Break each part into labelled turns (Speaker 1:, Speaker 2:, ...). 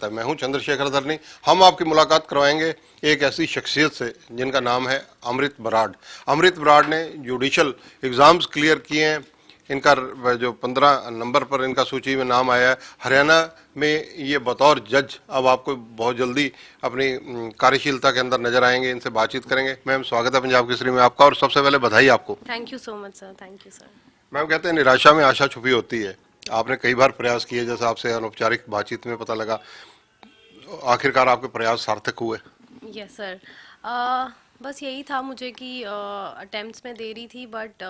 Speaker 1: जाता है। मैं हूं चंद्रशेखर धरनी। हम आपकी मुलाकात करवाएंगे एक ऐसी शख्सियत से जिनका नाम है अमृत बराड़। अमृत बराड़ ने जुडिशल एग्जाम्स क्लियर किए हैं। इनका जो 15 नंबर पर इनका सूची में नाम आया है। हरियाणा में ये बतौर जज अब आपको बहुत जल्दी अपनी कार्यशीलता के अंदर नजर आएंगे। इनसे बातचीत करेंगे। मैम, स्वागत है पंजाब केसरी में आपका, और सबसे पहले बधाई आपको।
Speaker 2: Thank you so much sir, thank you sir.
Speaker 1: Ma'am, कहते हैं निराशा में आशा छुपी होती है। आपने कई बार प्रयास किए, जैसा आपसे अनौपचारिक बातचीत में पता लगा। आखिरकार आपके प्रयास सार्थक हुए?
Speaker 2: Yes sir. बस यही था मुझे कि अटेम्प्ट्स में दे रही थी, बट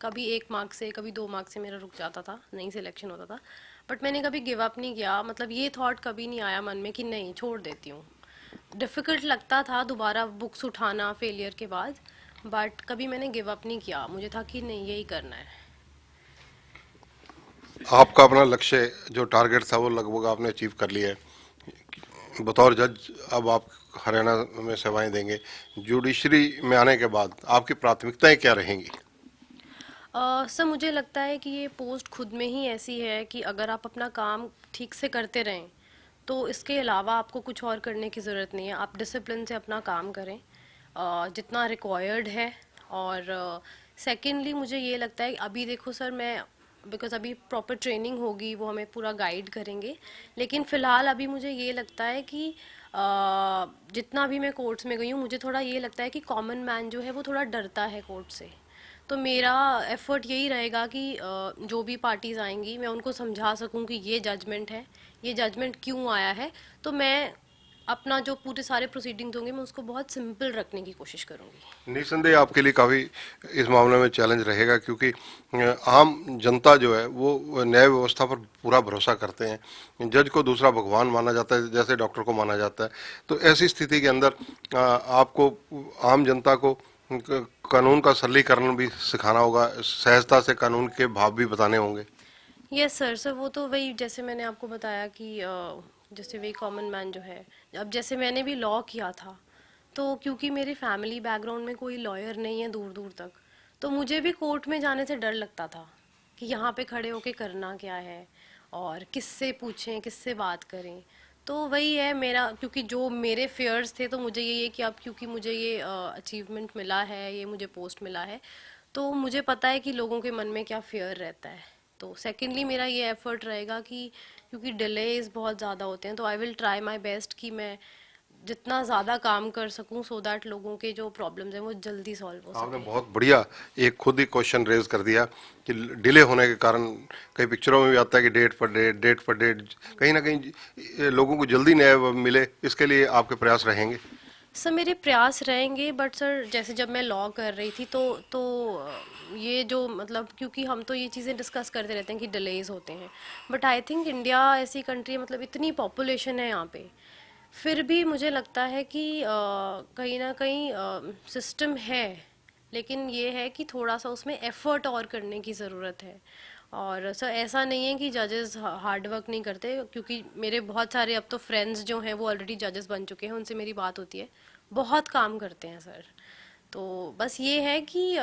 Speaker 2: कभी 1 मार्क से कभी 2 मार्क से मेरा रुक जाता था, नहीं सिलेक्शन होता था। बट मैंने कभी गिव अप नहीं किया, मतलब ये थॉट कभी नहीं आया मन में कि नहीं छोड़ देती हूँ। डिफ़िकल्ट लगता था दोबारा बुक्स उठाना फेलियर के बाद, बट कभी मैंने गिव अप नहीं किया। मुझे था कि नहीं, यही करना है।
Speaker 1: आपका अपना लक्ष्य जो टारगेट था वो लगभग आपने अचीव कर लिया है। बतौर जज अब आप हरियाणा में सेवाएं देंगे। जुडिशरी में आने के बाद आपकी प्राथमिकताएं क्या रहेंगी?
Speaker 2: सर मुझे लगता है कि ये पोस्ट खुद में ही ऐसी है कि अगर आप अपना काम ठीक से करते रहें तो इसके अलावा आपको कुछ और करने की ज़रूरत नहीं है। आप डिसिप्लिन से अपना काम करें जितना रिक्वायर्ड है। और सेकेंडली मुझे ये लगता है अभी देखो सर, मैं बिकॉज अभी प्रॉपर ट्रेनिंग होगी, वो हमें पूरा गाइड करेंगे। लेकिन फ़िलहाल अभी मुझे ये लगता है कि जितना भी मैं कोर्ट्स में गई हूँ, मुझे थोड़ा ये लगता है कि कॉमन मैन जो है वो थोड़ा डरता है कोर्ट से। तो मेरा एफर्ट यही रहेगा कि जो भी पार्टीज आएंगी मैं उनको समझा सकूं कि ये जजमेंट है, ये जजमेंट क्यों आया है। तो मैं अपना जो पूरे सारे प्रोसीडिंग्स होंगे मैं उसको बहुत सिंपल रखने की कोशिश करूंगी।
Speaker 1: निस्संदेह आपके लिए काफ़ी इस मामले में चैलेंज रहेगा, क्योंकि आम जनता जो है वो न्याय व्यवस्था पर पूरा भरोसा करते हैं। जज को दूसरा भगवान माना जाता है, जैसे डॉक्टर को माना जाता है। तो ऐसी स्थिति के अंदर आपको आम जनता को कानून का सरलीकरण भी सिखाना होगा, सहजता से कानून के भाव भी बताने होंगे।
Speaker 2: Yes sir. सर वो तो वही, जैसे मैंने आपको बताया कि जैसे वही कॉमन मैन जो है, अब जैसे मैंने भी लॉ किया था, तो क्योंकि मेरे फैमिली बैकग्राउंड में कोई लॉयर नहीं है दूर दूर तक, तो मुझे भी कोर्ट में जाने से डर लगता था कि यहाँ पे खड़े होके करना क्या है और किससे पूछें, किससे बात करें। तो वही है मेरा, क्योंकि जो मेरे फेयर्स थे, तो मुझे यही है कि अब क्योंकि मुझे ये अचीवमेंट मिला है, ये मुझे पोस्ट मिला है, तो मुझे पता है कि लोगों के मन में क्या फेयर रहता है। तो सेकेंडली मेरा ये एफर्ट रहेगा कि क्योंकि डिलेज बहुत ज़्यादा होते हैं, तो I will try my best कि मैं जितना ज़्यादा काम कर सकूं सो दैट लोगों के जो प्रॉब्लम्स हैं वो जल्दी सॉल्व हो
Speaker 1: आपने
Speaker 2: सके।
Speaker 1: बहुत बढ़िया एक खुद ही क्वेश्चन रेज कर दिया कि डिले होने के कारण कई पिक्चरों में भी आता है कि डेट पर डेट, डेट पर डेट, कहीं ना कहीं लोगों को जल्दी न्याय मिले, इसके लिए आपके प्रयास रहेंगे।
Speaker 2: सर मेरे प्रयास रहेंगे, बट सर जैसे जब मैं लॉ कर रही थी तो ये जो मतलब, क्योंकि हम तो ये चीज़ें डिस्कस करते रहते हैं कि डिलेज होते हैं, बट आई थिंक इंडिया ऐसी कंट्री है, मतलब इतनी पॉपुलेशन है यहाँ पे, फिर भी मुझे लगता है कि कहीं ना कहीं सिस्टम है। लेकिन ये है कि थोड़ा सा उसमें एफर्ट और करने की ज़रूरत है। और सर ऐसा नहीं है कि जजेस हार्ड वर्क नहीं करते, क्योंकि मेरे बहुत सारे अब तो फ्रेंड्स जो हैं वो ऑलरेडी जजेस बन चुके हैं, उनसे मेरी बात होती है, बहुत काम करते हैं सर। तो बस ये है कि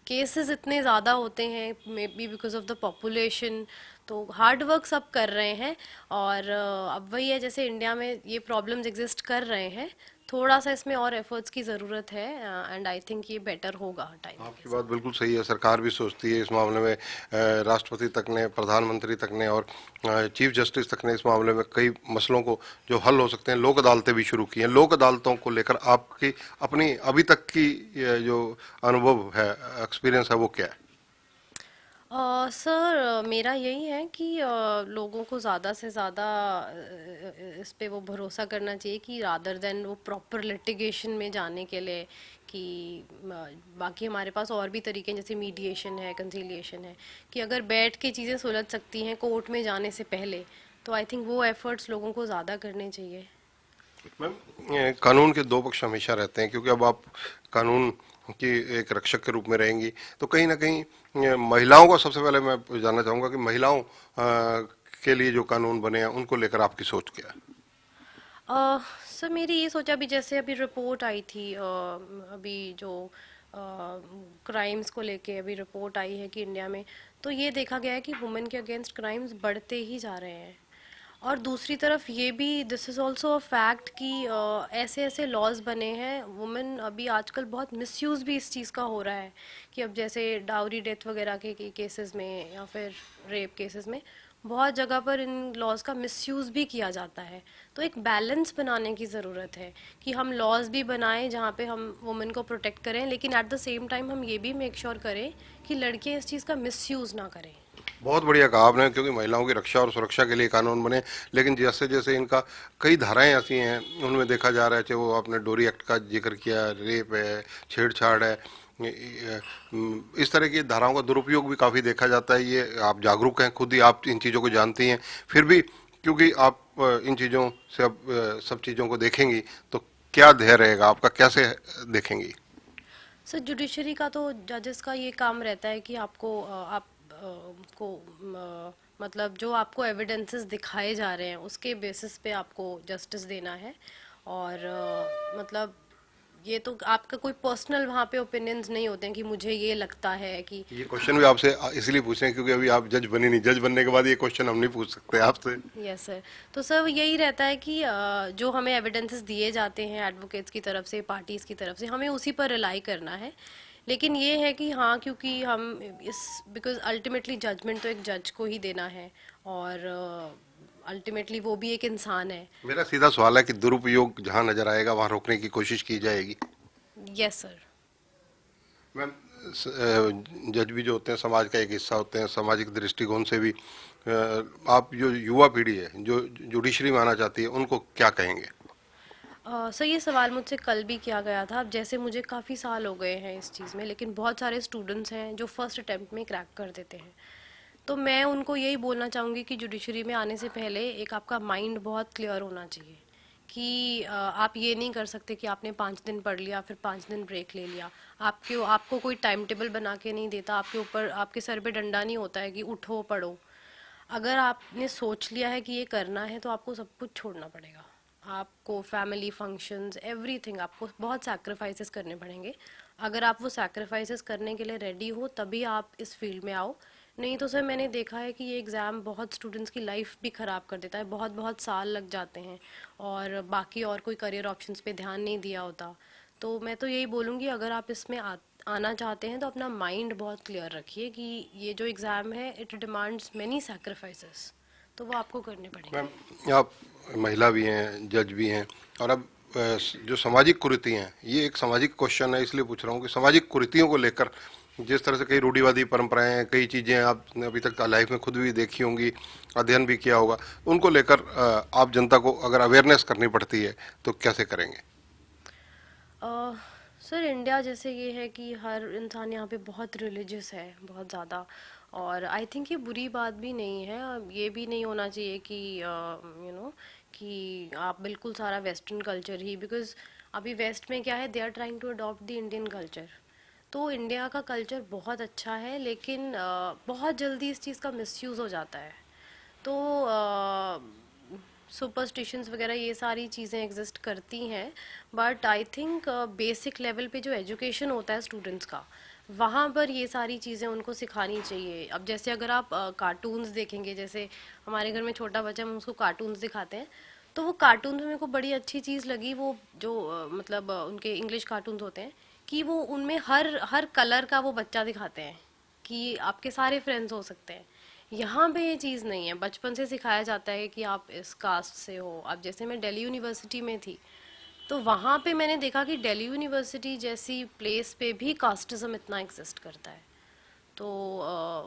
Speaker 2: केसेस इतने ज़्यादा होते हैं, may be because of the population, तो हार्ड वर्क सब कर रहे हैं। और अब वही है, जैसे इंडिया में ये प्रॉब्लम्स एग्जिस्ट कर रहे हैं, थोड़ा सा इसमें और एफर्ट्स की ज़रूरत है। एंड आई थिंक ये बेटर होगा टाइम के
Speaker 1: आपकी बात
Speaker 2: साथ।
Speaker 1: बिल्कुल सही है। सरकार भी सोचती है इस मामले में। राष्ट्रपति तक ने, प्रधानमंत्री तक ने और चीफ जस्टिस तक ने इस मामले में कई मसलों को जो हल हो सकते हैं, लोक अदालतें भी शुरू की हैं। लोक अदालतों को लेकर आपकी अपनी अभी तक की जो अनुभव है, एक्सपीरियंस है, वो क्या है?
Speaker 2: सर मेरा यही है कि लोगों को ज़्यादा से ज़्यादा इस पे वो भरोसा करना चाहिए कि रादर देन वो प्रॉपर लिटिगेशन में जाने के लिए, कि बाकी हमारे पास और भी तरीके हैं, जैसे मीडिएशन है, कंसीलिएशन है, कि अगर बैठ के चीज़ें सुलझ सकती हैं कोर्ट में जाने से पहले, तो आई थिंक वो एफर्ट्स लोगों को ज़्यादा करने चाहिए।
Speaker 1: मैम, कानून के दो पक्ष हमेशा रहते हैं, क्योंकि अब आप कानून की एक रक्षक के रूप में रहेंगी। तो कहीं ना कहीं महिलाओं को सबसे पहले मैं जानना चाहूंगा कि महिलाओं के लिए जो कानून बने हैं उनको लेकर आपकी सोच क्या है?
Speaker 2: सर मेरी ये सोचा, अभी जैसे अभी रिपोर्ट आई थी, अभी जो क्राइम्स को लेके अभी रिपोर्ट आई है कि इंडिया में, तो ये देखा गया है कि वुमेन के अगेंस्ट क्राइम्स बढ़ते ही जा रहे हैं। और दूसरी तरफ ये भी this is also a fact कि ऐसे ऐसे लॉज बने हैं, वुमेन अभी आजकल बहुत मिसयूज़ भी इस चीज़ का हो रहा है कि अब जैसे डाउरी डेथ वगैरह के केसेस में या फिर रेप केसेस में बहुत जगह पर इन लॉज का मिसयूज़ भी किया जाता है। तो एक बैलेंस बनाने की ज़रूरत है कि हम लॉज भी बनाएं जहाँ पे हम वुमेन को प्रोटेक्ट करें, लेकिन एट द सेम टाइम हम ये भी मेक श्योर करें कि लड़कियाँ इस चीज़ का मिसयूज़ ना करें।
Speaker 1: बहुत बढ़िया कहा आपने, क्योंकि महिलाओं की रक्षा और सुरक्षा के लिए कानून बने, लेकिन जैसे जैसे इनका कई धाराएं ऐसी हैं उनमें देखा जा रहा है, चाहे वो आपने डोरी एक्ट का जिक्र किया, रेप है, छेड़छाड़ है, इस तरह की धाराओं का दुरुपयोग भी काफ़ी देखा जाता है। ये आप जागरूक हैं, खुद ही आप इन चीज़ों को जानती हैं, फिर भी क्योंकि आप इन चीज़ों से अब सब चीज़ों को देखेंगी, तो क्या ध्येय रहेगा आपका, कैसे देखेंगी?
Speaker 2: सर जुडिशरी का तो जजेस का ये काम रहता है कि आपको को मतलब जो आपको एविडेंसेस दिखाए जा रहे हैं उसके बेसिस पे आपको जस्टिस देना है। और मतलब ये तो आपका कोई पर्सनल वहाँ पे ओपिनियंस नहीं होते हैं कि मुझे ये लगता है कि
Speaker 1: ये क्वेश्चन भी आपसे इसलिए पूछ रहे हैं क्योंकि अभी आप जज बनी नहीं, जज बनने के बाद ये क्वेश्चन हम नहीं पूछ सकते आपसे।
Speaker 2: Yes sir. तो सर यही रहता है कि जो हमें एविडेंसेस दिए जाते हैं एडवोकेट्स की तरफ से, पार्टीज़ की तरफ से, हमें उसी पर रिलाई करना है। लेकिन ये है कि हाँ, क्योंकि हम इस बिकॉज अल्टीमेटली जजमेंट तो एक जज को ही देना है, और अल्टीमेटली वो भी एक इंसान है।
Speaker 1: मेरा सीधा सवाल है कि दुरुपयोग जहां नजर आएगा वहां रोकने की कोशिश की जाएगी।
Speaker 2: Yes sir.
Speaker 1: मैम, जज भी जो होते हैं समाज का एक हिस्सा होते हैं, सामाजिक दृष्टिकोण से भी आप जो युवा पीढ़ी है जो जुडिशरी में आना चाहती है उनको क्या कहेंगे?
Speaker 2: सर ये सवाल मुझसे कल भी किया गया था। अब जैसे मुझे काफ़ी साल हो गए हैं इस चीज़ में, लेकिन बहुत सारे स्टूडेंट्स हैं जो फर्स्ट अटेम्प्ट में क्रैक कर देते हैं। तो मैं उनको यही बोलना चाहूँगी कि जुडिशरी में आने से पहले एक आपका माइंड बहुत क्लियर होना चाहिए कि आप ये नहीं कर सकते कि आपने 5 दिन पढ़ लिया फिर 5 दिन ब्रेक ले लिया। आपको कोई टाइम टेबल बना के नहीं देता, आपके ऊपर आपके सर पे डंडा नहीं होता है कि उठो पढ़ो। अगर आपने सोच लिया है कि ये करना है तो आपको सब कुछ छोड़ना पड़ेगा। आपको फैमिली फंक्शंस एवरीथिंग आपको बहुत सैक्रिफाइसेस करने पड़ेंगे। अगर आप वो सैक्रिफाइसेस करने के लिए रेडी हो तभी आप इस फील्ड में आओ। नहीं तो सर मैंने देखा है कि ये एग्ज़ाम बहुत स्टूडेंट्स की लाइफ भी ख़राब कर देता है, बहुत बहुत साल लग जाते हैं और बाकी और कोई करियर ऑप्शंस पे ध्यान नहीं दिया होता। तो मैं तो यही बोलूँगी, अगर आप इसमें आना चाहते हैं तो अपना माइंड बहुत क्लियर रखिए कि ये जो एग्ज़ाम है इट डिमांड्स मेनी सैक्रिफाइसेस, तो वो आपको करने
Speaker 1: मैम,
Speaker 2: पड़ेंगे।
Speaker 1: आप महिला भी हैं, जज भी हैं, और अब जो सामाजिक कुरीति हैं, ये एक सामाजिक क्वेश्चन है, इसलिए पूछ रहा हूँ कि सामाजिक कुरीतियों को लेकर जिस तरह से कई रूढ़िवादी परंपराएं हैं, कई चीज़ें आपने अभी तक लाइफ में खुद भी देखी होंगी, अध्ययन भी किया होगा, उनको लेकर आप जनता को अगर अवेयरनेस करनी पड़ती है तो कैसे करेंगे?
Speaker 2: अ, सर इंडिया जैसे ये है कि हर इंसान यहाँ पे बहुत रिलीजियस है, बहुत ज़्यादा। और आई थिंक ये बुरी बात भी नहीं है। ये भी नहीं होना चाहिए कि कि आप बिल्कुल सारा वेस्टर्न कल्चर ही, बिकॉज अभी वेस्ट में क्या है, they are trying to adopt the Indian culture. तो इंडिया का कल्चर बहुत अच्छा है, लेकिन बहुत जल्दी इस चीज़ का मिसयूज़ हो जाता है। तो सुपरस्टिशंस वगैरह ये सारी चीज़ें एग्जिस्ट करती हैं। But I think basic level पे जो एजुकेशन होता है स्टूडेंट्स का, वहाँ पर ये सारी चीज़ें उनको सिखानी चाहिए। अब जैसे अगर आप कार्टून्स देखेंगे, जैसे हमारे घर में छोटा बच्चा, हम उसको कार्टून्स दिखाते हैं, तो वो कार्टून में मेरे को बड़ी अच्छी चीज़ लगी, वो जो मतलब उनके इंग्लिश कार्टून्स होते हैं, कि वो उनमें हर हर कलर का वो बच्चा दिखाते हैं कि आपके सारे फ्रेंड्स हो सकते हैं। यहाँ पे ये चीज़ नहीं है, बचपन से सिखाया जाता है कि आप इस कास्ट से हो। अब जैसे मैं दिल्ली यूनिवर्सिटी में थी, तो वहाँ पे मैंने देखा कि दिल्ली यूनिवर्सिटी जैसी प्लेस पे भी कास्टिज्म इतना एग्जिस्ट करता है। तो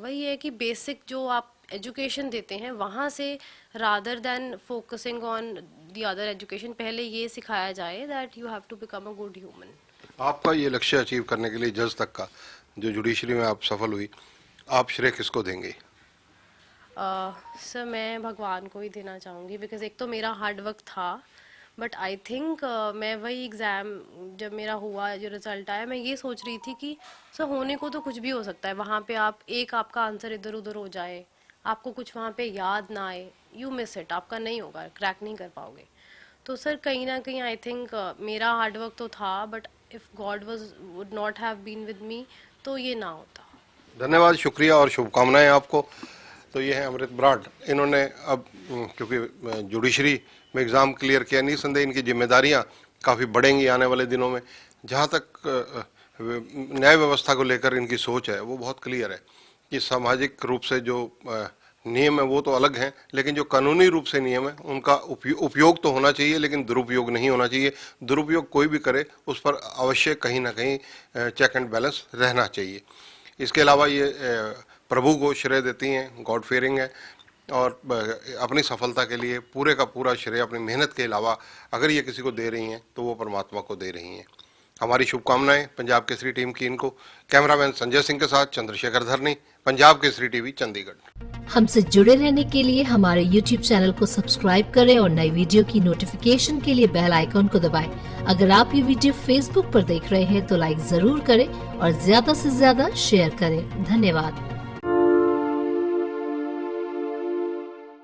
Speaker 2: वही है कि बेसिक जो आप एजुकेशन देते हैं वहाँ से, rather than focusing on the other education, पहले ये सिखाया जाए that you have to become a good human.
Speaker 1: आपका ये लक्ष्य अचीव करने के लिए जज तक का जो जुडिशरी में आप सफल हुई, आप श्रेय किसको देंगे?
Speaker 2: सर मैं भगवान को ही देना चाहूँगी, बिकॉज एक तो मेरा हार्ड वर्क था, बट आई थिंक मैं वही एग्ज़ाम जब मेरा हुआ, जो रिज़ल्ट आया, मैं ये सोच रही थी कि सर होने को तो कुछ भी हो सकता है वहाँ पे। आप एक आपका आंसर इधर उधर हो जाए, आपको कुछ वहाँ पे याद ना आए, यू मिस इट, आपका नहीं होगा, क्रैक नहीं कर पाओगे। तो सर कहीं ना कहीं आई थिंक मेरा हार्ड वर्क तो था, but if God was would not have been with me तो ये ना होता।
Speaker 1: धन्यवाद, शुक्रिया और शुभकामनाएं आपको। तो ये है अमृत बराड़। इन्होंने अब क्योंकि जुडिशरी में एग्ज़ाम क्लियर किया, निसंदेह इनकी जिम्मेदारियां काफ़ी बढ़ेंगी आने वाले दिनों में। जहां तक न्याय व्यवस्था को लेकर इनकी सोच है वो बहुत क्लियर है कि सामाजिक रूप से जो नियम है वो तो अलग हैं, लेकिन जो कानूनी रूप से नियम है उनका उपयोग तो होना चाहिए, लेकिन दुरुपयोग नहीं होना चाहिए। दुरुपयोग कोई भी करे उस पर अवश्य कहीं ना कहीं चेक एंड बैलेंस रहना चाहिए। इसके अलावा ये प्रभु को श्रेय देती हैं, गॉड फेयरिंग है, और अपनी सफलता के लिए पूरे का पूरा श्रेय अपनी मेहनत के अलावा अगर ये किसी को दे रही हैं तो वो परमात्मा को दे रही हैं। हमारी शुभकामनाएं पंजाब केसरी टीम की इनको। कैमरामैन संजय सिंह के साथ चंद्रशेखर धरनी, पंजाब केसरी टीवी, चंडीगढ़।
Speaker 3: हमसे जुड़े रहने के लिए हमारे YouTube चैनल को सब्सक्राइब करें और नई वीडियो की नोटिफिकेशन के लिए बेल आइकॉन को दबाएं। अगर आप ये वीडियो Facebook पर देख रहे हैं तो लाइक जरूर करें और ज्यादा से ज्यादा शेयर करें। धन्यवाद।